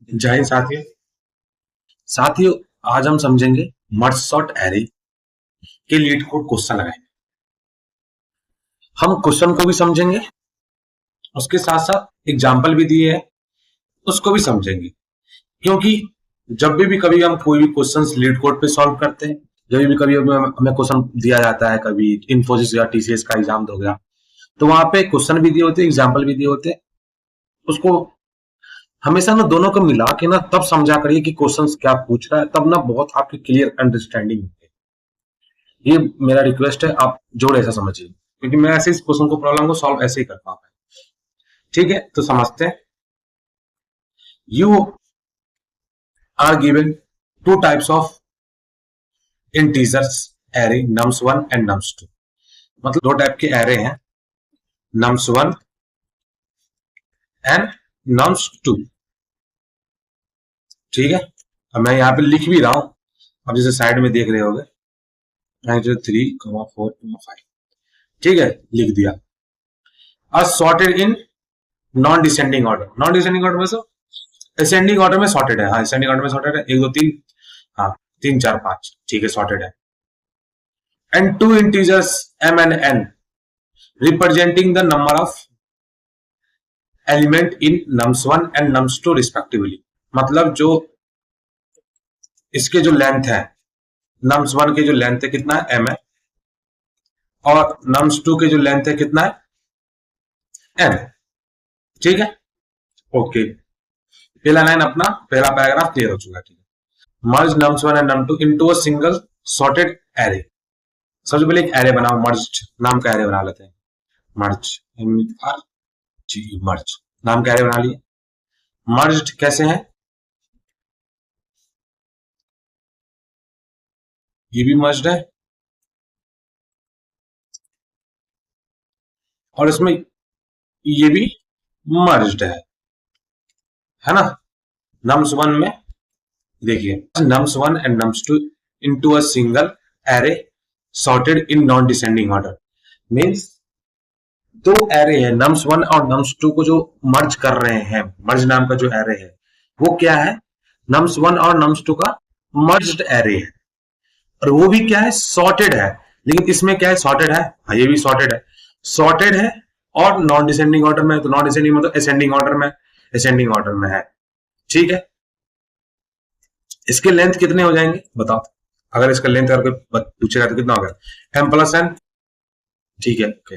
जय हिंद साथियों। साथियों, आज हम समझेंगे मर्ज सॉर्ट एरे के लीड कोड क्वेश्चन लगाएंगे। हम क्वेश्चन को भी समझेंगे, उसके साथ साथ एग्जाम्पल भी दिए है उसको भी समझेंगे। क्योंकि जब भी कभी हम कोई भी क्वेश्चन लीड कोड पे सॉल्व करते हैं, जब भी कभी हमें क्वेश्चन दिया जाता है, कभी इन्फोसिस या टीसीएस का एग्जाम हो गया, तो वहां पे क्वेश्चन भी दिए होते हैं, एग्जाम्पल भी दिए होते हैं। उसको हमेशा ना दोनों को मिला के ना तब समझा करिए कि क्वेश्चंस क्या पूछ रहा है, तब ना बहुत आपकी क्लियर अंडरस्टैंडिंग होती है। ये मेरा रिक्वेस्ट है, आप जोड़ ऐसा समझिए, क्योंकि मैं ऐसे इस क्वेश्चन को प्रॉब्लम को सॉल्व ऐसे ही करता हूँ। ठीक है, तो समझते हैं। You are given two types of integers array, nums1 and nums2। मतलब दो टाइप के एरे हैं, nums1 एंड nums2। ठीक है, अब मैं यहाँ पे लिख भी रहा हूं, अब जैसे साइड में देख रहे होगे 3,4,5। ठीक है, लिख दिया। Sorted in non descending order. Non descending order में से असेंडिंग ऑर्डर में सॉर्टेड है। हाँ, असेंडिंग ऑर्डर में सॉर्टेड है, 1 2 3, हाँ 3 4 5। ठीक है, सॉर्टेड है। And two integers m and n representing the number of element in nums1 and nums2 respectively. मतलब जो इसके जो लेंथ है, nums1 के जो लेंथ है कितना है, m है, और nums2 के जो लेंथ है कितना है, n। ठीक है, ओके। पहला लाइन अपना पहला पैराग्राफ क्लियर हो चुका है। ठीक है, मर्ज nums1 and num2 into a single sorted array. सबसे पहले एक एरे बनाओ, मर्ज नाम का एरे बना लेते हैं। मर्ज, मर्ज नाम का एरे बना लिए। मर्ज कैसे है, ये भी मर्ज है और इसमें ये भी मर्ज्ड है ना। nums1 में देखिए, nums1 and nums2 into a single array sorted in non descending order. Means दो एरे है, nums1 और nums2 को जो मर्ज कर रहे हैं, मर्ज नाम का जो एरे है वो क्या है, nums1 और nums2 का मर्ज्ड एरे है। और वो भी क्या है, सॉर्टेड है। लेकिन इसमें क्या है, सॉर्टेड है, हाँ ये भी सॉर्टेड है। सॉर्टेड है और नॉन डिसेंडिंग ऑर्डर में, तो नॉन डिसेंडिंग मतलब असेंडिंग ऑर्डर में, असेंडिंग ऑर्डर में है। ठीक है, इसके लेंथ कितने हो जाएंगे बताओ। अगर इसका लेंथ अगर पूछेगा तो कितना होगा, m+n। ठीक है, ओके।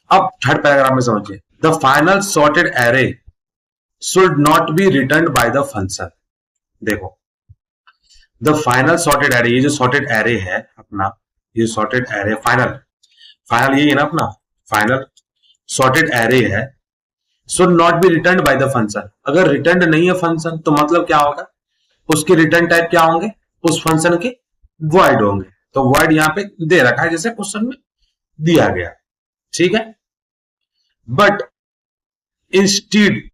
अब थर्ड पैराग्राफ में समझिए, the final sorted array should not be return by the function. देखो, द फाइनल सॉर्टेड एरे, ये जो सॉर्टेड एरे है अपना, ये सॉर्टेड एरे फाइनल, फाइनल यही है ना अपना, फाइनल सॉर्टेड एरे है, should not be return by the function. अगर रिटर्न नहीं है फंक्शन तो मतलब क्या होगा, उसके रिटर्न टाइप क्या होंगे, उस फंक्शन के वॉइड होंगे। तो वॉइड यहां पे दे रखा है जैसे क्वेश्चन में दिया गया। ठीक है, बट इंस्टीड,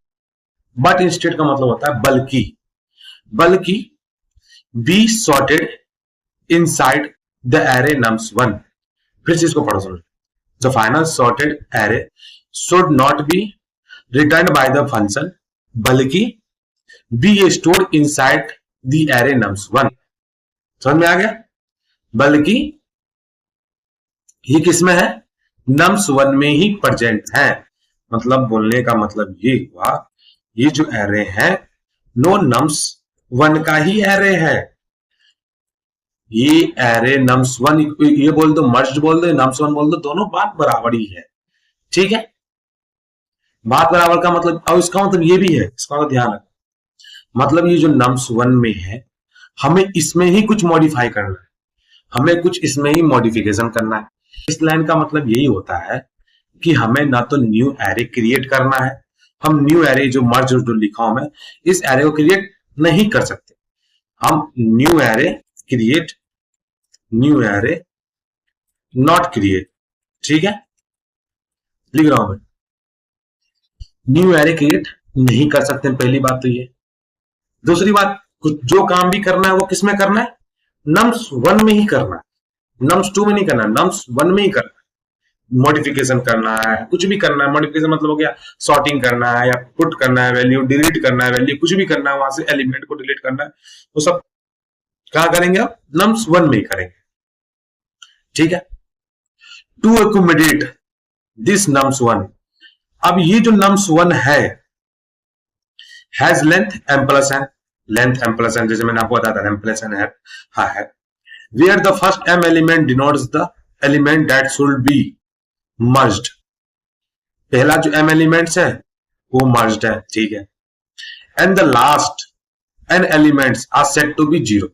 बट इंस्टीड का मतलब होता है बल्कि, बल्कि be sorted inside the array nums1। फिर से इसको पढ़ो सुनो, the final sorted array should not be return by the function, बल्कि be stored inside the array nums1। समझ में आ गया, बल्कि ये किसमें है, nums1 में ही प्रेजेंट है। मतलब बोलने का मतलब ये हुआ, ये जो एरे है नो nums1 का ही एरे है। ये एरे nums1, ये बोल दो मर्ज बोल दो, nums1 बोल दो, दोनों बात बराबर ही है। ठीक है, बात बराबर का मतलब, और इसका मतलब ये भी है, इसका मतलब ध्यान रखो, मतलब ये जो nums1 में है हमें इसमें ही कुछ मॉडिफाई करना है, हमें कुछ इसमें ही मॉडिफिकेशन करना है। इस लाइन का मतलब यही होता है कि हमें ना तो न्यू एरे क्रिएट करना है, हम न्यू एरे जो मर्ज जो लिखा हूं मैं, इस एरे को क्रिएट नहीं कर सकते। हम new array create, new array not create. ठीक है, लिख रहा हूं मैं, न्यू एरे क्रिएट नहीं कर सकते, पहली बात तो ये। दूसरी बात, कुछ जो काम भी करना है वो किसमें करना है, nums1 में ही करना है, nums2 में नहीं करना, nums1 में ही करना है। मॉडिफिकेशन करना है, कुछ भी करना है, मॉडिफिकेशन मतलब हो गया सॉर्टिंग करना है या पुट करना है वैल्यू, डिलीट करना है वैल्यू, कुछ भी करना है, वहां से एलिमेंट को डिलीट करना है, वो सब कहा करेंगे आप नम्स 1 में ही करेंगे। ठीक है, टू एकोमोडेट दिस नम्स 1, अब ये जो नम्स 1 है has length m plus n, length m plus n, जैसे मैंने आपको बताया था m प्लस n है, हाँ है, where the first m element denotes the element that should be merged, पहला जो m एलिमेंट्स है वो merged है, ठीक है, and the last n elements are set to be 0,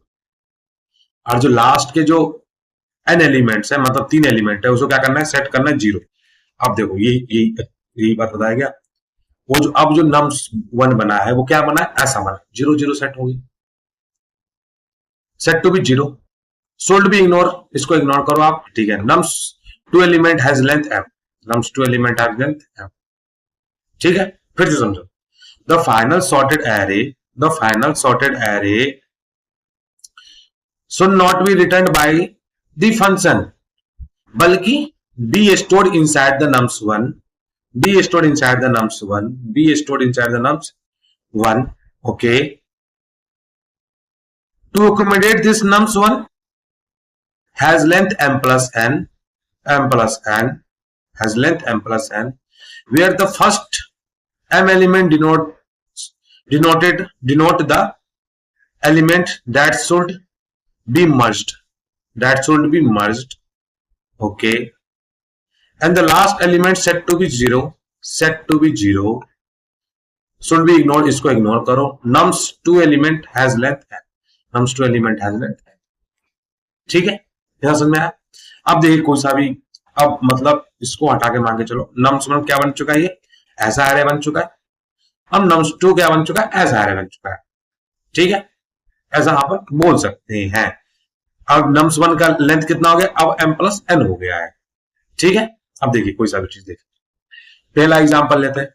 और जो लास्ट के जो n एलिमेंट्स है मतलब 3 एलिमेंट है उसको क्या करना है, सेट करना है 0। अब देखो यही बात बताया गया, वो जो अब जो नम्स 1 बना है वो क्या बना है, ऐसा बना 0 0 सेट हो गई, सेट टू बी 0, सोल्ड भी इग्नोर, इसको इग्नोर करो आप, ठीक है, nums 2 element has length m, nums 2 element has length m, ठीक है, फिर से समझो, the final sorted array should not be returned by the function, बल्कि be stored inside the nums1, be stored inside the nums1, be stored inside the nums1, okay, to accommodate this nums1 has length m plus n, has length m plus n, where the first m element denote the element that should be merged, okay, and the last element set to be 0 should be ignored, इसको ignore करो, nums 2 element has length n, ठीक है, यहां समझ में आया। अब देखिए कोई सा भी, अब मतलब इसको हटा के मान के चलो, nums 1 क्या बन चुका है, ये ऐसा एरे बन चुका है, अब nums 2 क्या बन चुका है, ऐसा एरे बन चुका है, ठीक है, ऐसा यहां पर बोल सकते हैं। अब nums 1 का लेंथ कितना हो गया, अब m प्लस n हो गया है, ठीक है। अब देखिए कोई सा भी चीज देखिए, पहला एग्जांपल लेते हैं,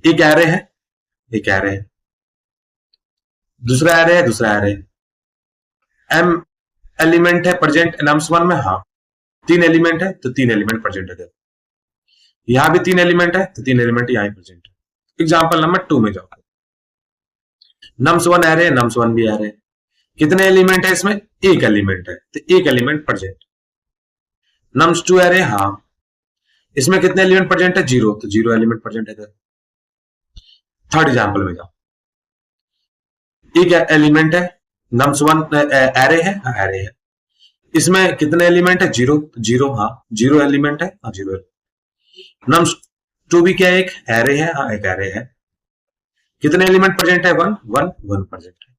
एक एरे है, दूसरा एरे है, m एलिमेंट है प्रेजेंट nums 1 में, हाँ 3 एलिमेंट है तो 3 एलिमेंट प्रेजेंट है, देखो यहां भी 3 एलिमेंट है तो 3 एलिमेंट यहां प्रेजेंट है। एग्जांपल नंबर 2 में जाओ, nums 1 एरे, nums 1 भी एरे, कितने एलिमेंट है इसमें, एक एलिमेंट है तो एक एलिमेंट प्रेजेंट, nums 2 एरे, हाँ इसमें कितने एलिमेंट प्रेजेंट है, 0, तो 0 एलिमेंट प्रेजेंट है। थर्ड एग्जांपल में जाओ, एक एलिमेंट है, nums 1 एरे है, हाँ एरे है, इसमें कितने एलिमेंट है, 0, हाँ 0 एलिमेंट है, हाँ 0, nums 2 भी क्या एक एरे है, हाँ एक एरे है, कितने एलिमेंट प्रेजेंट है, 1 प्रेजेंट है,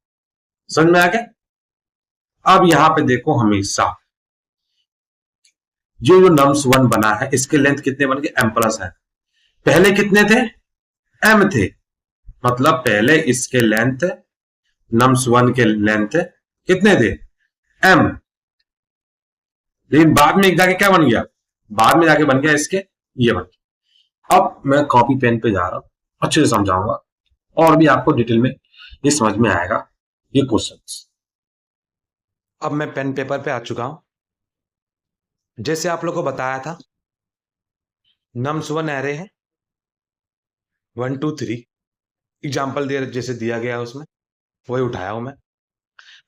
समझ में आ गया। अब यहां पे देखो, हमेशा जो nums 1 बना है इसके लेंथ कितने बन गए, m प्लस है, पहले कितने थे, m थे, मतलब पहले इसके लेंथ nums 1 के लेंथ कितने थे, m, लेकिन बाद में जाके क्या बन गया, बाद में जाके बन गया इसके ये बन गया। अब मैं कॉपी पेन पे जा रहा हूं, अच्छे से समझाऊंगा और भी आपको डिटेल में ये समझ में आएगा ये क्वेश्चंस। अब मैं पेन पेपर पे आ चुका हूं, जैसे आप लोग को बताया था nums 1 एरे है, 1 2 3 एग्जाम्पल दे जैसे दिया गया है उसमें वही उठाया हूं मैं।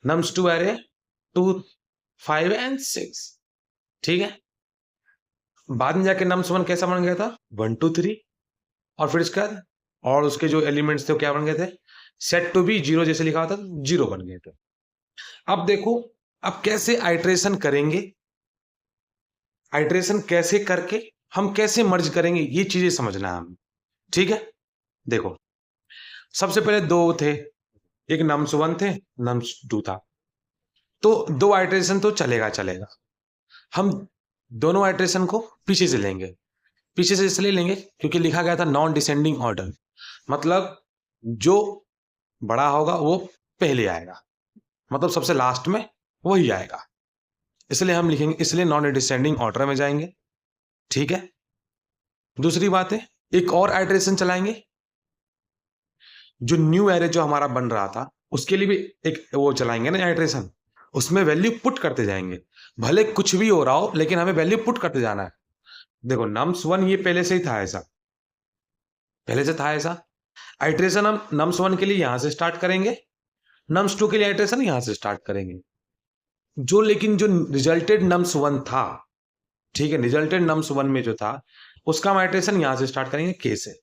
nums 2 एरे 2 5 एंड 6, ठीक है, बाद में जाके nums 1 कैसा बन गया था, 1 2 3, और फिर इसका और उसके जो एलिमेंट्स थे वो क्या बन गए थे, सेट टू बी 0 जैसे लिखा था 0 बन गए थे। अब देखो अब कैसे आइट्रेशन करेंगे, आइट्रेशन कैसे करके हम कैसे मर्ज करेंगे, ये चीजें समझना है हमें, ठीक है। देखो सबसे पहले दो थे, एक nums 1 थे, nums 2 था, तो 2 आइट्रेशन तो चलेगा, हम दोनों आइट्रेशन को पीछे से लेंगे, पीछे से इसलिए लेंगे क्योंकि लिखा गया था नॉन डिसेंडिंग ऑर्डर, मतलब जो बड़ा होगा वो पहले आएगा, मतलब सबसे लास्ट में वही आएगा, इसलिए हम लिखेंगे, इसलिए नॉन डिसेंडिंग ऑर्डर में जाएंगे, ठीक है। दूसरी बात है, एक और आइट्रेशन चलाएंगे, जो न्यू एरे जो हमारा बन रहा था उसके लिए भी एक वो चलाएंगे ना आइट्रेशन, उसमें वैल्यू पुट करते जाएंगे, भले कुछ भी हो रहा हो लेकिन हमें वैल्यू पुट करते जाना है। देखो nums1 ये पहले से ही था ऐसा, पहले से था ऐसा। आइट्रेशन हम nums1 के लिए यहां से स्टार्ट करेंगे, nums2 के लिए आइट्रेशन यहां से स्टार्ट करेंगे। लेकिन जो रिजल्टेड nums1 था, ठीक है, रिजल्टेड nums1 में जो था उसका हम आइट्रेशन यहां से स्टार्ट करेंगे k से,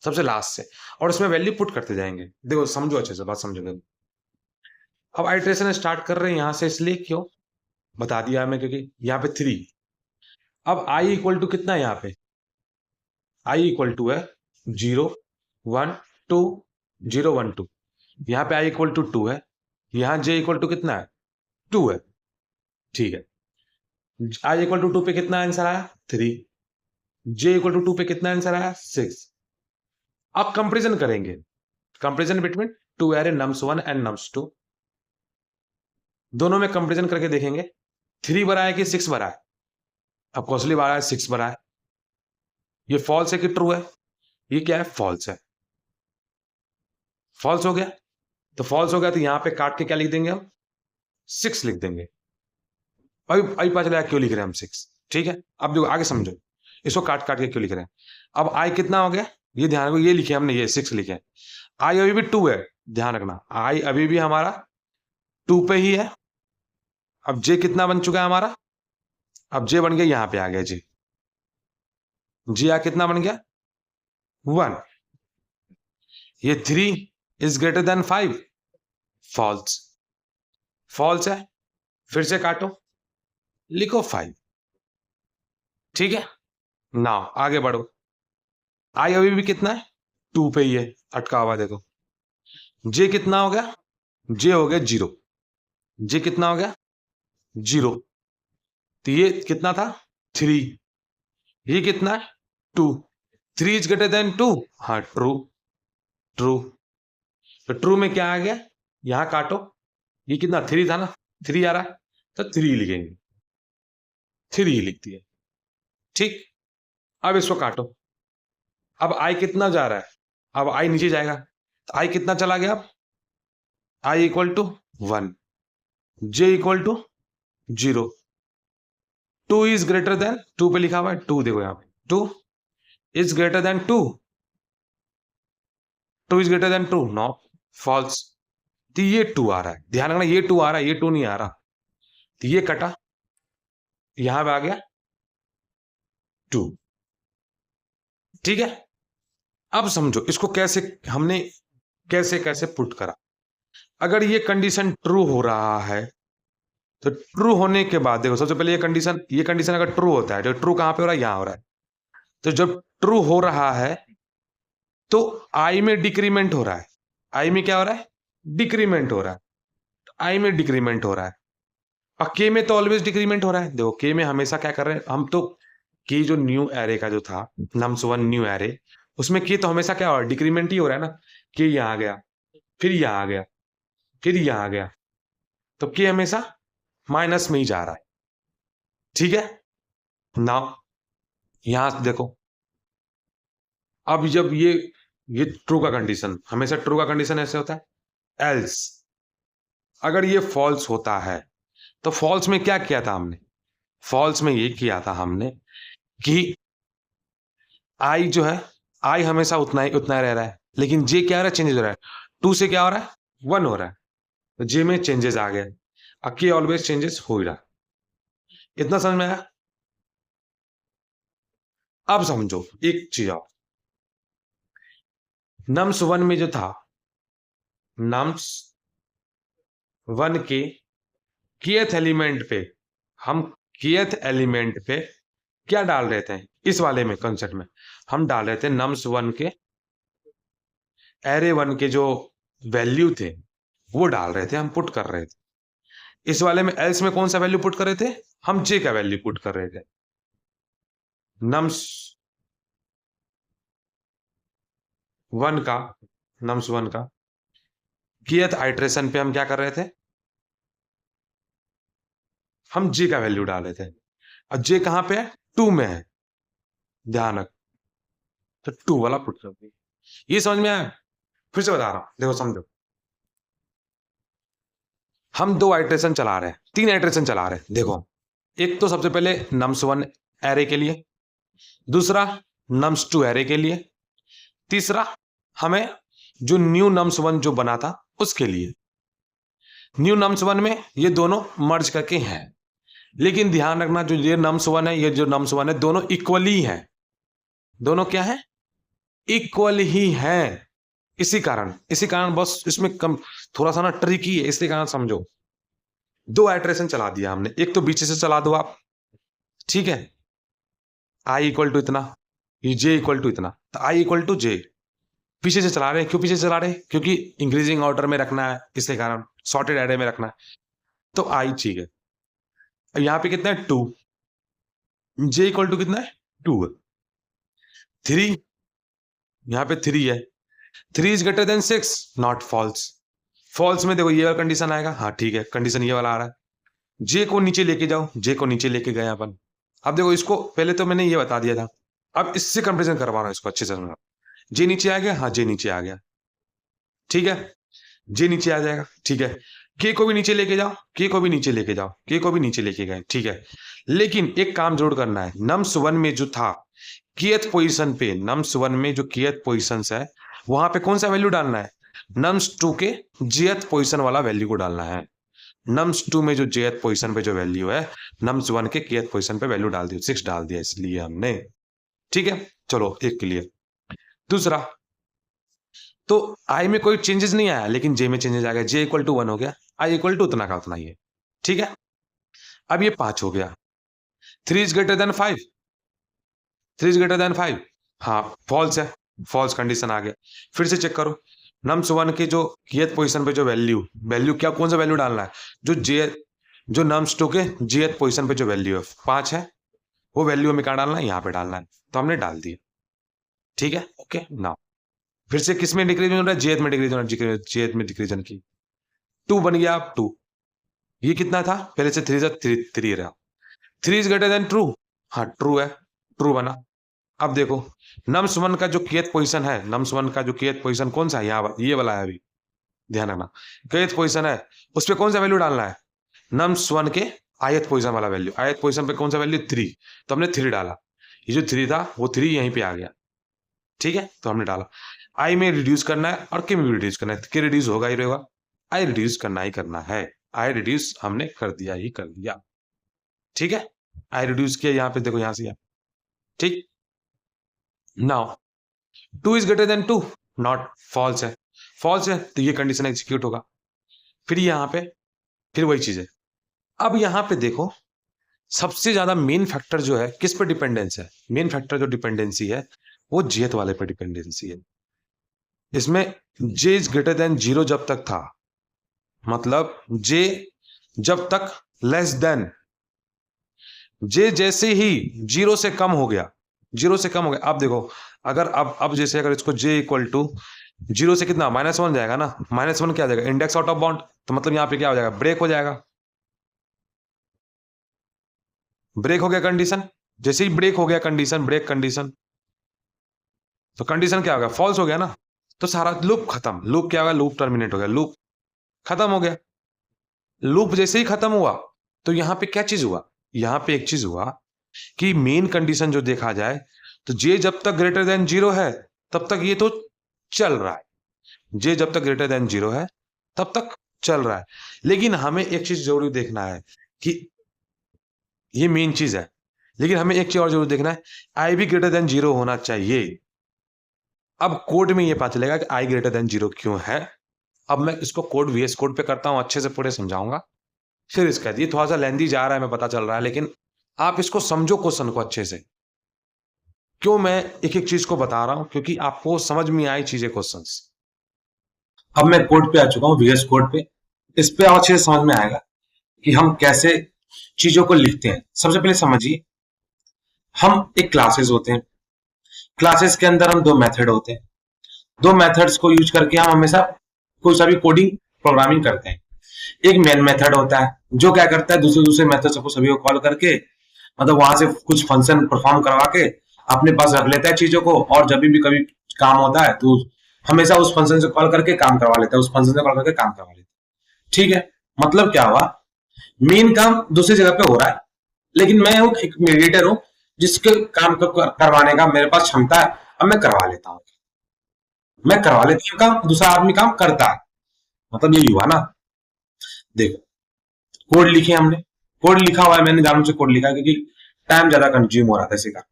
सबसे लास्ट से, और उसमें वैल्यू पुट करते जाएंगे। देखो समझो अच्छे से, बात समझो। देखो अब आइट्रेशन स्टार्ट कर रहे हैं यहां से, इसलिए क्यों बता दिया हमें, क्योंकि यहाँ पे 3। अब i इक्वल टू कितना है, यहाँ पे i इक्वल टू है 0 1 2 0 1 2, यहाँ पे i इक्वल टू 2 है, यहाँ j इक्वल टू कितना है 2 है, ठीक है। i इक्वल टू 2 पे कितना आंसर आया 3, j इक्वल टू 2 पे कितना आंसर आया 6। अब कंपेरिजन करेंगे, comparison between two array nums1 and nums2, दोनों में कंपेरिजन करके देखेंगे 3 बड़ा है कि 6 बड़ा है। अब कॉस्टली बड़ा है 6 बड़ा है, ये फॉल्स है कि ट्रू है, ये क्या है फॉल्स है, फॉल्स हो गया। तो फॉल्स हो गया तो यहां पे काट के क्या लिख देंगे हम 6 लिख देंगे। अभी पता चला क्यों लिख रहे हैं हम 6, ठीक है। अब देखो आगे समझो, इसको काट काट के क्यों लिख रहे हैं। अब आई कितना हो गया, ये ध्यान रखो, ये लिखे हमने, ये 6 लिखे हैं। आई अभी भी 2 है, ध्यान रखना, आई अभी भी हमारा 2 पे ही है। अब जे कितना बन चुका है हमारा, अब जे बन गया, यहां पे आ गया जी, जी आ कितना बन गया 1। ये 3 is greater than 5, false, false है। फिर से काटो, लिखो 5, ठीक है। नाउ आगे बढ़ो, आई अभी भी कितना है 2 पे ही है, अटका हुआ देखो। जे कितना हो गया, जे हो गया 0, जे कितना हो गया 0। तो ये कितना था 3, ये कितना है 2, 3 इज ग्रेटर देन 2, हाँ ट्रू, ट्रू। तो ट्रू में क्या आ गया, यहां काटो, ये कितना 3 था ना, 3 आ रहा है, तो 3 लिखेंगे, 3 लिख दिए, ठीक। अब इसको काटो, अब आई कितना जा रहा है, अब आई नीचे जाएगा, तो आई कितना चला गया, अब i equal to 1, j equal to 0, 2 is greater than 2 पे लिखा हुआ है 2, देखो यहां पे 2 is greater than 2, 2 is greater than 2, no, false. तो ये 2 आ रहा है, ध्यान रखना, ये 2 आ रहा है, ये 2 नहीं आ रहा। तो ये कटा, यहां पे आ गया 2, ठीक है। अब समझो इसको कैसे हमने कैसे कैसे पुट करा। अगर ये कंडीशन ट्रू हो रहा है, तो ट्रू होने के बाद देखो, सबसे पहले ये कंडीशन अगर ट्रू होता है, जो ट्रू कहां पे हो रहा है, यहां हो रहा है, तो जब ट्रू हो रहा है तो आई में डिक्रीमेंट हो रहा है, आई में क्या हो रहा है डिक्रीमेंट हो रहा है, तो आई में डिक्रीमेंट हो रहा है। और के में तो ऑलवेज डिक्रीमेंट हो रहा है, देखो के में हमेशा क्या कर रहे हैं हम, तो की जो न्यू एरे का जो था nums1 न्यू एरे, उसमें की तो हमेशा क्या हो रहा है डिक्रीमेंट ही हो रहा है ना, कि यहां आ गया, फिर यहां आ गया, फिर यहां आ गया, तो के हमेशा माइनस में ही जा रहा है, ठीक है। नाउ यहां से देखो, अब जब ये ट्रू का कंडीशन, हमेशा ट्रू का कंडीशन ऐसे होता है, एल्स अगर ये फॉल्स होता है, तो फॉल्स में क्या किया था हमने, फॉल्स में ये किया था हमने कि आई जो है, आई हमेशा उतना ही रह रहा है, लेकिन जे क्या हो रहा है चेंजेस हो रहा है, 2 से क्या हो रहा है 1 हो रहा है, तो जे में चेंजेस आ गए, के ऑलवेज चेंजेस हो ही रहा। इतना समझ में आया। अब समझो एक चीज और, nums1 में जो था, nums1 के kth एलिमेंट पे, हम kth एलिमेंट पे क्या डाल रहे थे, इस वाले में कंसेप्ट में हम डाल रहे थे nums1 के एरे 1 के जो वैल्यू थे वो डाल रहे थे, हम पुट कर रहे थे। इस वाले में एल्स में कौन सा वैल्यू पुट कर रहे थे, हम जे का वैल्यू पुट कर रहे थे। nums1 का nums1 का kth आइट्रेशन पे हम क्या कर रहे थे, हम जे का वैल्यू डाल रहे थे, और जे कहां पे है 2 में है, ध्यान रख, तो 2 वाला पुट कर दिया। ये समझ में आया, फिर से बता रहा हूं, देखो समझो, हम 2 आइटरेशन चला रहे हैं, 3 आइटरेशन चला रहे हैं। देखो, एक तो सबसे पहले nums1 एरे के लिए, दूसरा nums2 एरे के लिए, तीसरा हमें जो न्यू nums1 जो बना था उसके लिए। न्यू nums1 में ये दोनों मर्ज करके हैं, लेकिन ध्यान रखना जो ये nums1 है, ये जो nums1 है, दोनों इक्वली हैं। दोनों क्या है? इक्वल ही हैं। इसी कारण बस इसमें कम थोड़ा सा ना ट्रिकी है, इसी कारण समझो। 2 आइटरेशन चला दिया हमने, एक तो पीछे से चला दो आप, ठीक है, i इक्वल टू इतना, ये j इक्वल टू इतना, तो i इक्वल टू j पीछे से चला रहे हैं। क्यों पीछे से चला रहे हैं? क्योंकि इंक्रीजिंग ऑर्डर में रखना है, इसके कारण सॉर्टेड एरे में रखना है, तो i ठीक है। यहां पे कितना है? 2, j इक्वल टू कितना है? 2 है। 3, यहां पे 3 है, 3 is greater than 6, not false. False में देखो ये वाला कंडीशन आएगा, हाँ ठीक है, कंडीशन ये वाला आ रहा है। जे को नीचे लेके जाओ, जे को नीचे लेके गए अपन। अब देखो इसको पहले तो मैंने ये बता दिया था, अब इससे कंपेरिजन करवा रहा हूं इसको अच्छे से समझो। जे नीचे आ गया, हाँ जे नीचे आ गया, ठीक है, जे नीचे आ जाएगा, ठीक है। के को भी नीचे लेके जाओ, के को भी नीचे लेके जाओ, के को भी नीचे लेके गए, ठीक है। लेकिन एक काम जरूर करना है, nums1 में जो था kth पोजीशन पे, nums1 में जो kth पोजीशन है वहां पे कौन सा वैल्यू डालना है? nums2 के jth पोजीशन वाला वैल्यू को डालना है। nums2 में जो jth पोजीशन पे जो वैल्यू है, nums1 के kth पोजीशन पे वैल्यू डाल दी, 6 डाल दिया इसलिए हमने, ठीक है। चलो एक क्लियर। दूसरा, तो i में कोई चेंजेस नहीं आया, लेकिन j में चेंजेस आ गया, j इक्वल टू 1 हो गया, i इक्वल टू उतना का उतना ही है, ठीक है। अब ये 5 हो गया, 3 is greater than 5, 3 is greater than 5, हाँ फॉल्स है, फॉल्स कंडीशन आ गया। फिर से चेक करो, nums1 के जो kth पोजीशन पे जो वैल्यू क्या, कौन सा वैल्यू डालना है? जो nums2 के jth पोजीशन पे जो वैल्यू है 5 है, वो वैल्यू हमें कहाँ डालना है? यहाँ पे डालना है, तो हमने डाल दिया, ठीक है, ओके। नाउ फिर से किस में डिक्रीजन हो रहा है? jth में डिक्रीजन, jth में डिक्रीजन की 2 बन गया, 2। ये कितना था? पहले से 3 3 रहा, 3 इज ग्रेटर देन ट्रू, हाँ ट्रू है, ट्रू बना। अब देखो nums1 का जो kth पोजीशन है, nums1 का जो kth पोजीशन कौन सा है? यहाँ ये वाला है, अभी ध्यान रखना, kth पोजीशन है, उस पर कौन सा वैल्यू डालना है? nums1 के ith पोजीशन वाला वैल्यू, ith पोजीशन पे कौन सा वैल्यू? 3, तो हमने 3 डाला। ये जो 3 था वो 3 यहीं पे आ गया, ठीक है, तो हमने डाला। i में रिड्यूस करना है और k में भी रिड्यूस करना है, k रिड्यूस होगा ही रहेगा, i रिड्यूस करना ही करना है, i रिड्यूस हमने कर दिया ही कर दिया, ठीक है। i रिड्यूस किया, यहाँ पे देखो, यहाँ से ठीक। Now 2 is greater than 2, not false है, फॉल्स है तो ये कंडीशन एग्जीक्यूट होगा। फिर यहाँ पे फिर वही चीज है। अब यहाँ पे देखो, सबसे ज्यादा मेन फैक्टर जो है किस पर डिपेंडेंस है? मेन फैक्टर जो डिपेंडेंसी है वो jth वाले पर डिपेंडेंसी है। इसमें j इज ग्रेटर देन 0 जब तक था, मतलब j जब तक लेस देन, j जैसे ही 0 से कम हो गया, 0 से कम हो गया। अब देखो, अगर अब जैसे अगर इसको j इक्वल टू 0 से कितना -1 जाएगा ना, -1 क्या आ जाएगा? इंडेक्स आउट ऑफ बाउंड, तो मतलब यहाँ पे क्या हो जाएगा? ब्रेक हो जाएगा, ब्रेक हो गया कंडीशन। जैसे ही ब्रेक हो गया कंडीशन, ब्रेक कंडीशन, तो कंडीशन क्या हो गया? फॉल्स हो गया ना, तो सारा लूप खत्म। लूप क्या होगा? लूप टर्मिनेट हो गया, लूप खत्म हो गया। लूप जैसे ही खत्म हुआ तो यहां पे क्या चीज हुआ? यहां पे एक चीज हुआ कि मेन कंडीशन जो देखा जाए तो जे जब तक ग्रेटर देन 0 है तब तक ये तो चल रहा है, जे जब तक ग्रेटर देन 0 है तब तक चल रहा है। लेकिन हमें एक चीज जरूर देखना है कि ये मेन चीज है, लेकिन हमें एक चीज और जरूर देखना है, आई भी ग्रेटर देन 0 होना चाहिए। अब कोड में ये पता चलेगा कि आई ग्रेटर देन 0 क्यों है। अब मैं इसको कोड VS कोड पे करता हूं, अच्छे से पूरे समझाऊंगा। फिर इसका ये थोड़ा सा लेंदी जा रहा है, मैं पता चल रहा है, लेकिन आप इसको समझो क्वेश्चन को अच्छे से। क्यों मैं एक एक चीज को बता रहा हूं? क्योंकि आपको समझ में आई चीजें, क्वेश्चंस। अब मैं कोड पे आ चुका हूं, VS कोड पे। इस पे अच्छे से समझ में आएगा कि हम कैसे चीजों को लिखते हैं। सबसे पहले समझिए, हम एक क्लासेस होते हैं, क्लासेस के अंदर हम 2 मेथड होते हैं। 2 मेथड्स को यूज करके हम हमेशा कोई सा भी कोडिंग प्रोग्रामिंग करते हैं। एक मेन मेथड होता है जो क्या करता है, दूसरे मेथड सबको सभी को कॉल करके, मतलब वहां से कुछ फंक्शन परफॉर्म करवा के अपने पास रख लेता है चीजों को, और जब भी कभी काम होता है तो हमेशा उस फंक्शन से कॉल करके काम करवा लेता है, उस फंक्शन से कॉल करके काम करवा लेता है, ठीक है। मतलब क्या हुआ, मेन काम दूसरी जगह पे हो रहा है, लेकिन मैं हूं एक मीडिएटर हूं जिसके काम को करवाने का मेरे पास क्षमता है, अब मैं करवा लेता हूं, मैं करवा लेता हूं काम, दूसरा आदमी काम करता है, मतलब यही हुआ ना। देखो कोड लिखे हमने, कोड लिखा हुआ है, मैंने जानबूझ से कोड लिखा है क्योंकि टाइम ज्यादा कंज्यूम हो रहा था इसी का।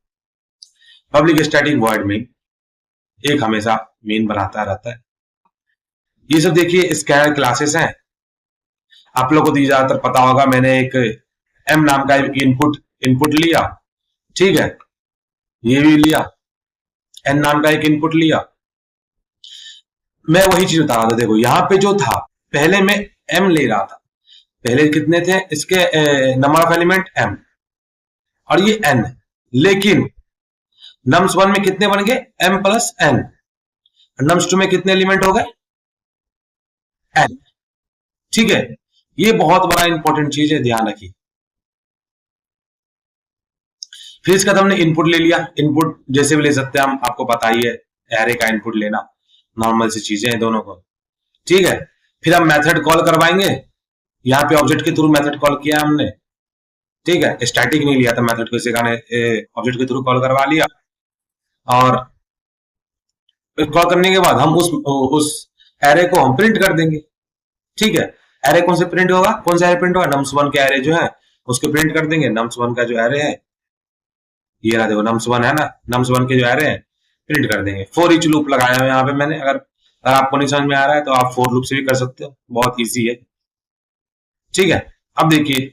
पब्लिक स्टैटिक वॉइड मेन, एक हमेशा मेन बनाता रहता है। ये सब देखिए स्कैनर क्लासेस हैं, आप लोगों को ज्यादातर पता होगा, मैंने एक एम नाम का इनपुट इनपुट लिया, ठीक है, ये भी लिया, एन नाम का एक इनपुट लिया। मैं वही चीज बता रहा था, देखो यहाँ पे जो था, पहले मैं एम ले रहा था, पहले कितने थे इसके नंबर ऑफ एलिमेंट एम, और ये एन, लेकिन नम्स वन में कितने बन गए, एम प्लस एन, नम्स टू में कितने एलिमेंट हो गए, एन, ठीक है। ये बहुत बड़ा इंपॉर्टेंट चीज है, ध्यान रखिए। फिर इसका तो हमने इनपुट ले लिया, इनपुट जैसे भी ले सकते हैं हम, आपको पता ही है एरे का इनपुट लेना नॉर्मल सी चीजें हैं दोनों को, ठीक है। फिर हम मेथड कॉल करवाएंगे, यहाँ पे ऑब्जेक्ट के थ्रू मेथड कॉल किया हमने, ठीक है, स्टैटिक नहीं लिया था मेथड को, इसी कारण ऑब्जेक्ट के थ्रू कॉल करवा लिया। और कॉल करने के बाद हम उस एरे को हम प्रिंट कर देंगे, ठीक है। एरे कौन से प्रिंट होगा, कौन सा एरे प्रिंट होगा, नम्स वन के एरे जो है उसके प्रिंट कर देंगे। नम्स वन का जो एरे है, ये रहा देखो नम्स वन है ना, नम्स वन के जो एरे है प्रिंट कर देंगे। फॉर ईच लूप लगाया है यहाँ पे मैंने, अगर आपको नहीं समझ में आ रहा है तो आप फॉर लूप से भी कर सकते हो, बहुत इजी है, ठीक है। अब देखिए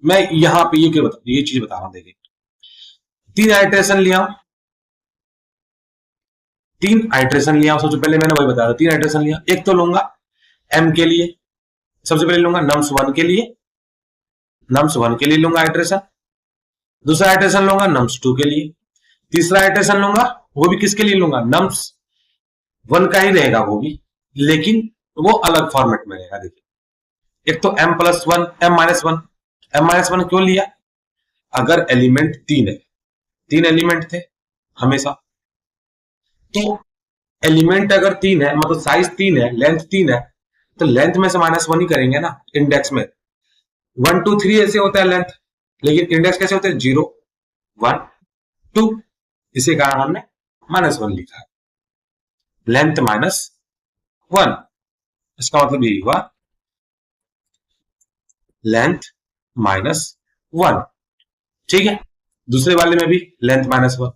मैं यहाँ पे ये चीज बता रहा हूँ, देखिए 3 आइटरेशन लिया, 3 आइटरेशन लिया, सबसे पहले मैंने वही बताया 3 आइटरेशन लिया। एक तो लूंगा एम के लिए, सबसे पहले लूंगा नम्स वन के लिए, नम्स वन के लिए लूंगा आइटरेशन, दूसरा आइटरेशन लूंगा नम्स टू के लिए, तीसरा आइटरेशन लूंगा, वो भी किसके लिए लूंगा, नम्स वन का ही रहेगा वो भी, लेकिन वो अलग फॉर्मेट में रहेगा। देखिए एक तो m plus one, m minus one, m minus one क्यों लिया, अगर एलिमेंट 3 है, 3 एलिमेंट थे हमेशा, तो एलिमेंट अगर 3 है, मतलब साइज 3 है, लेंथ 3 है, तो लेंथ में से माइनस वन ही करेंगे ना। इंडेक्स में 1 2 3 ऐसे होता है लेंथ, लेकिन इंडेक्स कैसे होते हैं, 0 1 2, इसी कारण हमने माइनस वन लिखा है, लेंथ माइनस वन, इसका मतलब यही हुआ लेंथ माइनस वन, ठीक है। दूसरे वाले में भी लेंथ माइनस वन,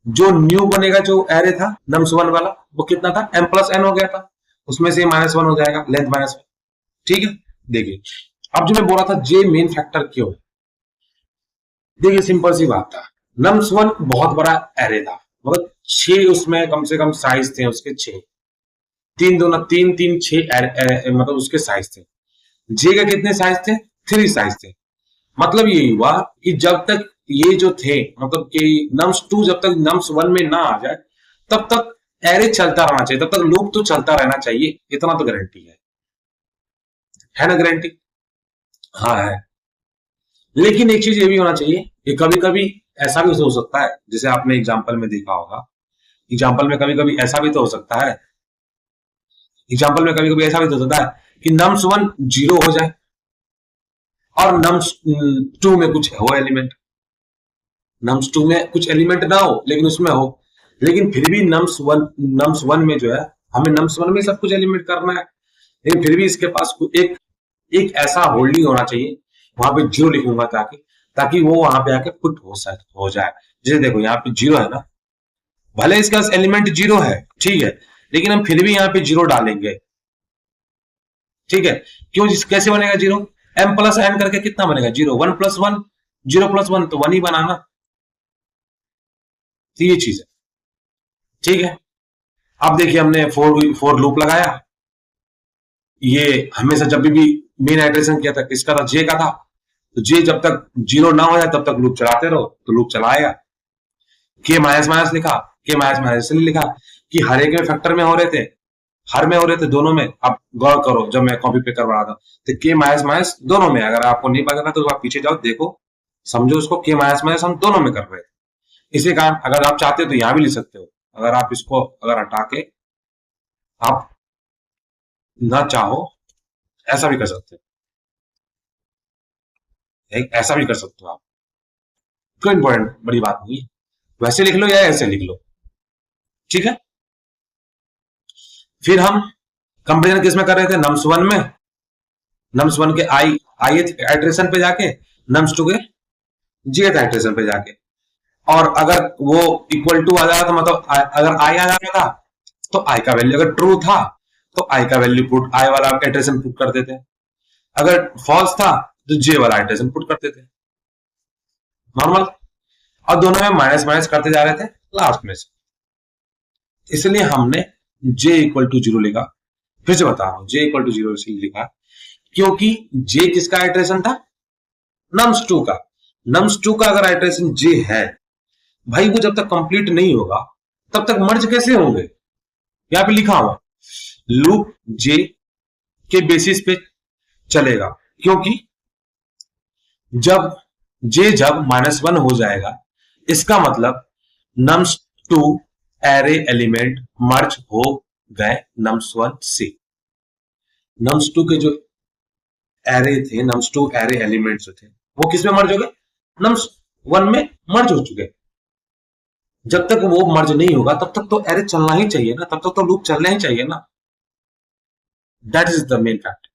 जो न्यू बनेगा जो एरे था नम्स वन वाला, वो कितना था, m प्लस एन हो गया था, उसमें से माइनस वन हो जाएगा, लेंथ माइनस वन, ठीक है। देखिए अब जो मैं बोला था जे मेन फैक्टर क्यों है, देखिए सिंपल सी बात था, नम्स वन बहुत बड़ा एरे था, मतलब 6 उसमें कम से कम साइज थे उसके, 6 3 2 3 3 6 मतलब उसके साइज थे। जे का कितने साइज थे, 3 साइज थे। मतलब यही हुआ कि जब तक ये जो थे, मतलब कि नम्स टू जब तक नम्स वन में ना आ जाए तब तक एरे चलता रहना चाहिए, तब तक लूप तो चलता रहना चाहिए, इतना तो गारंटी है ना, गारंटी, हाँ है। लेकिन एक चीज ये भी होना चाहिए कि कभी कभी ऐसा भी हो सकता है, जैसे आपने एग्जाम्पल में देखा होगा, एग्जाम्पल में कभी कभी ऐसा भी तो हो सकता है, एग्जाम्पल में कभी कभी ऐसा भी तो हो सकता है कि नम्स वन 0 हो जाए और नम्स टू में कुछ हो एलिमेंट, नम्स टू में कुछ एलिमेंट ना हो लेकिन उसमें हो, लेकिन फिर भी नम्स वन में जो है, हमें नम्स वन में सब कुछ एलिमेंट करना है, लेकिन फिर भी इसके पास एक एक ऐसा होल्डिंग होना चाहिए, वहां पे 0 लिखूंगा ताकि ताकि वो वहां पे आके पुट हो जाए। जैसे देखो यहाँ पे 0 है ना, भले इसका एलिमेंट 0 है, ठीक है, लेकिन हम फिर भी यहाँ पे 0 डालेंगे, ठीक है। क्यों, कैसे बनेगा 0, m प्लस एन करके कितना बनेगा 0, 1 प्लस 1, 0 प्लस 1 तो 1 ही बनाना, तो ये चीज है, ठीक है। अब देखिए हमने फोर लूप लगाया, ये हमेशा जब भी मेन आइटरेशन किया था किसका था, जे का था, तो जे जब तक 0 ना हो जाए तब तक लूप चलाते रहो, तो लूप चलाएगा। के माइनस माइनस लिखा, के माइनस माइनस इसलिए लिखा कि हर एक में फैक्टर में हो रहे थे, हर में हो रहे थे, दोनों में। आप गौर करो जब मैं कॉपी पे करवा रहा था तो के माइनस माइनस दोनों में, अगर आपको नहीं पता था तो आप पीछे जाओ देखो, समझो उसको, के माइनस माइनस हम दोनों में कर रहे थे। इसी कारण अगर आप चाहते हो तो यहां भी लिख सकते हो, अगर आप इसको अगर हटा के आप ना चाहो ऐसा भी कर सकते हो, ऐसा भी कर सकते हो आप, कोई इंपॉर्टेंट बड़ी बात नहीं है, वैसे लिख लो या ऐसे लिख लो, ठीक है। फिर हम कंपेरिजन किस में कर रहे थे, नम्स वन में, नम्स वन के आई आइट्रेशन पे जाके, नम्स टू के जी आइट्रेशन पे जाके, और अगर वो इक्वल टू आ जाएगा तो मतलब अगर आई आ जाएगा तो आई का वैल्यू अगर ट्रू था तो आई का वैल्यू पुट, आई वाला आइट्रेशन पुट कर देते, अगर फॉल्स था तो जे वाला आइट्रेशन पुट करते थे, नॉर्मल। और दोनों में माइनस माइनस करते जा रहे थे लास्ट में से, इसलिए हमने जे इक्वल टू जीरो लिखा। फिर से बता रहा हूं, जे इक्वल टू जीरो इसलिए लिखा क्योंकि जे किसका आइट्रेशन था, नम्स टू का। नम्स टू का अगर आइट्रेशन जे है भाई, वो जब तक कंप्लीट नहीं होगा तब तक मर्ज कैसे होंगे, यहां पे लिखा हुआ लूप जे के बेसिस पे चलेगा, क्योंकि जब जब -1 हो जाएगा इसका मतलब नम्स टू एरे एलिमेंट मर्ज हो गए नम्स वन से। नम्स टू के जो एरे थे, नम्स टू एरे एलिमेंट्स जो थे वो किस में मर्ज हो गए, नम्स वन में मर्ज हो चुके। जब तक वो मर्ज नहीं होगा तब तक तो एरे चलना ही चाहिए ना, तब तक तो लूप चलना ही चाहिए ना, that is the main fact.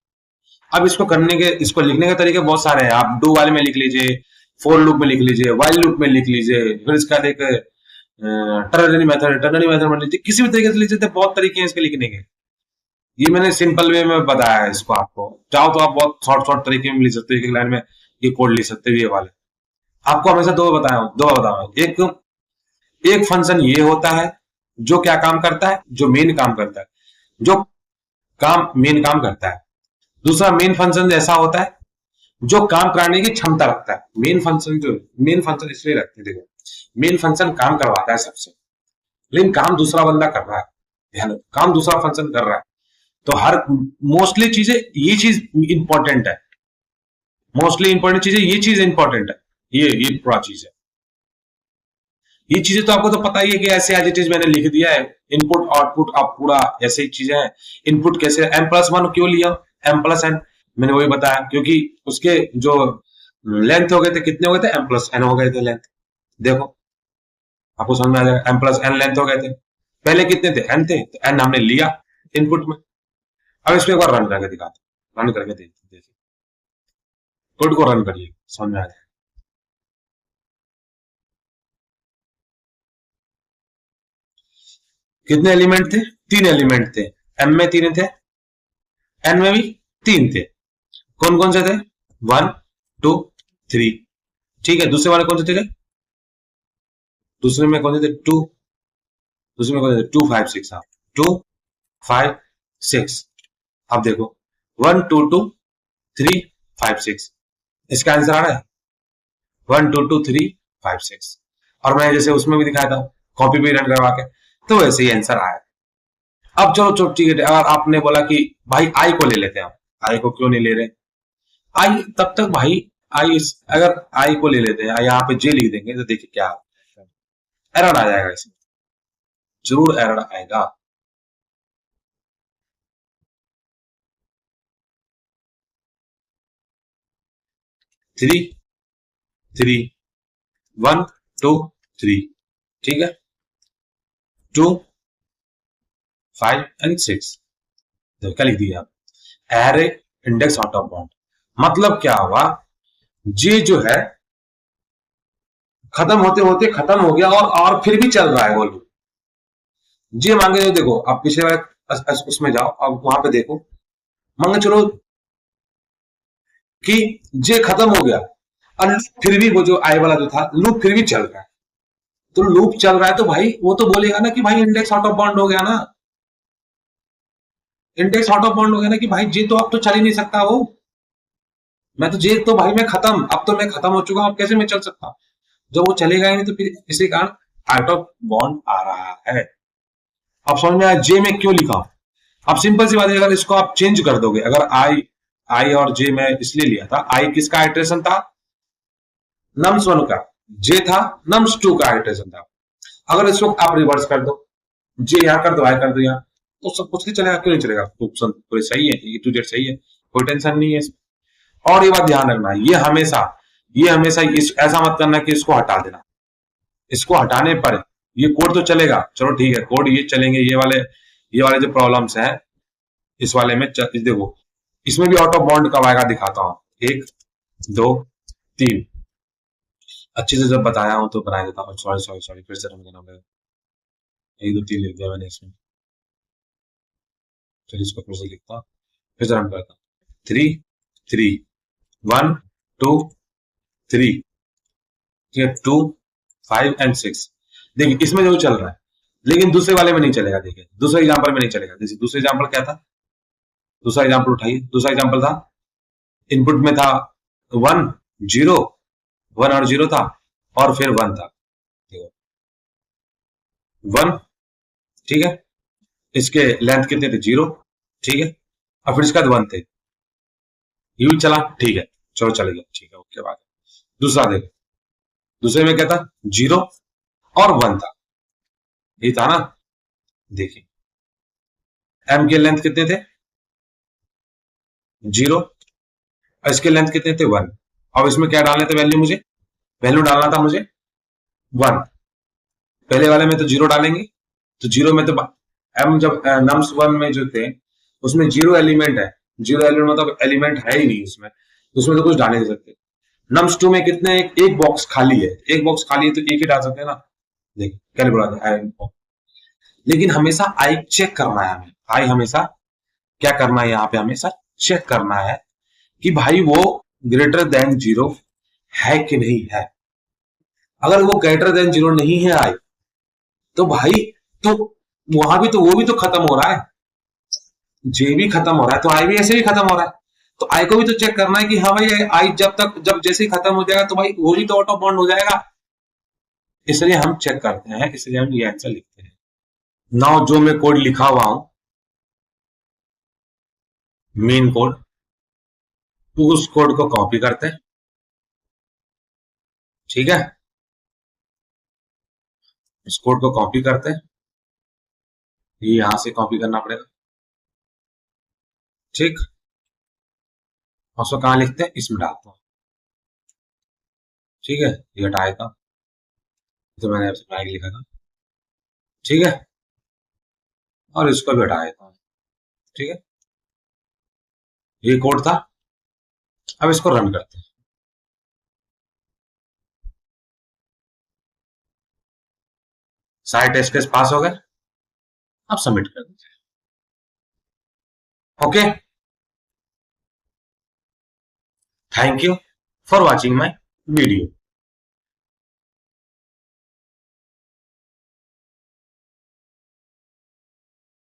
अब इसको करने के, इसको लिखने के तरीके बहुत सारे हैं, आप डू वाले में लिख लीजिए, फोर लूप में लिख लीजिए, वाइल लूप में लिख लीजिए, फिर इसका एक टर्नरी मेथड में लीजिए, किसी भी तरीके से लीजिए, तो बहुत तरीके हैं इसके लिखने के। ये मैंने सिंपल वे में बताया है इसको, आपको चाहो तो आप बहुत शॉर्ट तरीके में लिख सकते हो, एक लाइन में ये कोड लिख सकते हो ये वाले। आपको हमेशा दो बताया, एक फंक्शन ये होता है जो क्या काम करता है, जो मेन काम करता है, जो मेन काम करता है। दूसरा मेन फंक्शन जैसा होता है जो काम कराने की क्षमता रखता है। मेन फंक्शन इसलिए रखते हैं, देखो मेन फंक्शन काम करवाता है सबसे, लेकिन काम दूसरा बंदा कर रहा है, ध्यान, काम दूसरा फंक्शन कर रहा है। तो हर मोस्टली चीजें, ये चीज इंपॉर्टेंट है, मोस्टली इंपॉर्टेंट चीजें ये चीज इंपॉर्टेंट है, ये पूरा चीज है। ये चीजें तो आपको तो पता ही है कि ऐसे एज इट इज मैंने लिख दिया है, इनपुट आउटपुट आप पूरा ऐसे ही चीजें हैं। इनपुट कैसे m+1 क्यों लिया, m+n मैंने वही बताया, क्योंकि उसके जो लेंथ हो गए थे, कितने हो गए थे, m+n हो गए थे लेंथ। देखो आपको समझ में आ जाएगा, m+n लेंथ हो गए थे, पहले कितने थे, n थे, तो n हमने लिया इनपुट में। अब इसको एक बार रन करके दिखाते, रन करके देखिए, कोड को रन करिए, समझ में आ जाए। कितने एलिमेंट थे, 3 एलिमेंट थे, m में 3 थे, n में भी 3 थे। कौन कौन से थे, 1 2 3, ठीक है। दूसरे वाले कौन से थे, दूसरे में कौन से थे, 2, दूसरे में कौन से थे, 2 5 6, 2 5 6। अब देखो 1 2 2 3 5 6, इसका आंसर आ रहा है 1 2 2 3 5 6। और मैं जैसे उसमें भी दिखाया था कॉपी भी रन करवा के, तो वैसे ही आंसर आया। अब चलो ठीक है, अगर आपने बोला कि भाई आई को ले लेते हैं, आई को क्यों नहीं ले रहे, आई तब तक भाई, आई अगर आई को ले लेते हैं, यहाँ पे जे लिख देंगे तो देखिए क्या एरर आ जाएगा, इसमें जरूर एरर आएगा। थ्री 1 2 3, ठीक है, 2 5 एंड 6, तो क्या लिख दिया आप, array index out of bound. मतलब क्या हुआ, जे जो है खत्म होते होते खत्म हो गया, और फिर भी चल रहा है वो लूप। जे मांगे, देखो आप पिछले वाले उसमें जाओ, अब वहां पे देखो, मांगे चलो कि जे खत्म हो गया और लूप फिर भी, वो जो आई वाला जो था लूप फिर भी चल रहा है, तो लूप चल रहा है तो भाई वो तो बोलेगा ना कि भाई इंडेक्स आउट ऑफ बाउंड हो गया ना, इंडेक्स आउट ऑफ बाउंड हो गया ना, कि भाई जे तो अब तो चल ही नहीं सकता, वो मैं तो जे तो भाई मैं खत्म, अब तो मैं खत्म हो चुका हूं, अब कैसे मैं चल सकता हूं। जब वो चलेगा ही नहीं तो फिर इसी कारण आउट ऑफ बाउंड आ रहा है। अब समझ में आया जे में क्यों लिखा हूं। अब सिंपल सी बात है, अगर इसको आप चेंज कर दोगे, अगर आई और जे में इसलिए लिया था, आई किसका आइट्रेशन था, नम्स वन का, जे था नम्स टू का आइट्रेशन था। अगर इसको आप रिवर्स कर दो, जे यहां कर दो, आई कर दो यहाँ, तो सब कुछ नहीं चलेगा, क्यों नहीं चलेगा, ऑप्शन पूरे सही है, ये टू जेड सही है, कोई टेंशन नहीं है इसमें। और ये बात ध्यान रखना, ये हमेशा ये हमेशा ऐसा मत करना कि इसको हटा देना। इसको हटाने पर ये कोड तो चलेगा, चलो ठीक है, कोड ये चलेंगे, ये वाले जो प्रॉब्लम्स हैं इस वाले में देखो, इसमें भी आउट ऑफ बाउंड कब आएगा दिखाता हूं। 1 2 3 अच्छे से जब बताया हूं तो बना देता हूँ। सॉरी सॉरी सॉरी, फिर से रन करना पड़ेगा। 1 2 3 लिख दिया मैंने इसमें, फिर इसको फिर से लिखता हूँ, फिर से रन करता हूँ। 3 3 1 2 3, 2 5 एंड 6। देखिए इसमें जो चल रहा है, लेकिन दूसरे वाले में नहीं चलेगा। देखिए दूसरे एग्जांपल में नहीं चलेगा। जैसे दूसरे एग्जांपल क्या था, दूसरा एग्जांपल उठाइए। दूसरा एग्जांपल था, इनपुट में था 1 0, 1 और 0 था, और फिर 1 था, 1, ठीक है। इसके लेंथ कितने थे, 0, ठीक है, और फिर इसका 1 थे, ये भी चला, ठीक है, चलो चलेगा, ठीक है, ओके। बात दूसरा देखो, दूसरे में क्या था, 0 और 1 था, ये था ना। देखिए एम के लेंथ कितने थे, 0, और इसके लेंथ कितने थे, 1। अब इसमें क्या डालने थे वैल्यू, मुझे वैल्यू डालना था मुझे 1। पहले वाले में तो 0 डालेंगे, तो 0 में तो एम जब नम्स 1 में जो थे उसमें 0 एलिमेंट है, 0 एलिमेंट मतलब एलिमेंट है ही नहीं उसमें तो कुछ डाल नहीं सकते। नम्स 2 में कितने, एक बॉक्स खाली है, एक बॉक्स खाली है तो एक ही डाल सकते हैं ना। देखिए क्या बोला था, लेकिन हमेशा आई चेक करना है हमें। आई हमेशा क्या करना है, यहाँ पे हमेशा चेक करना है कि भाई वो ग्रेटर देन 0 है कि नहीं है। अगर वो ग्रेटर देन 0 नहीं है आई, तो भाई तो वहां भी तो वो भी तो खत्म हो रहा है, जे भी खत्म हो रहा है, तो आई भी ऐसे भी खत्म हो रहा है। तो आई को भी तो चेक करना है कि हाँ भाई आई जब जैसे ही खत्म हो जाएगा तो भाई वो भी तो ऑटो बॉन्ड हो जाएगा। इसलिए हम चेक करते हैं, इसलिए हम ये आंसर लिखते हैं। नाउ जो मैं कोड लिखा हुआ हूं, मेन कोड, तो उस कोड को कॉपी करते हैं, ठीक है। इस कोड को कॉपी करते हैं, ये यहां से कॉपी करना पड़ेगा, ठीक। और उसको कहां लिखते हैं, इसमें डालता हूं, ठीक है। ये हटाएगा, तो मैंने आपसे लिखा था, ठीक है, और इसको भी हटा देता हूं, ठीक है। ये कोड था, अब इसको रन करते हैं। सारे टेस्ट केस पास हो गए, अब सबमिट कर दीजिए, okay. Thank you for watching my video.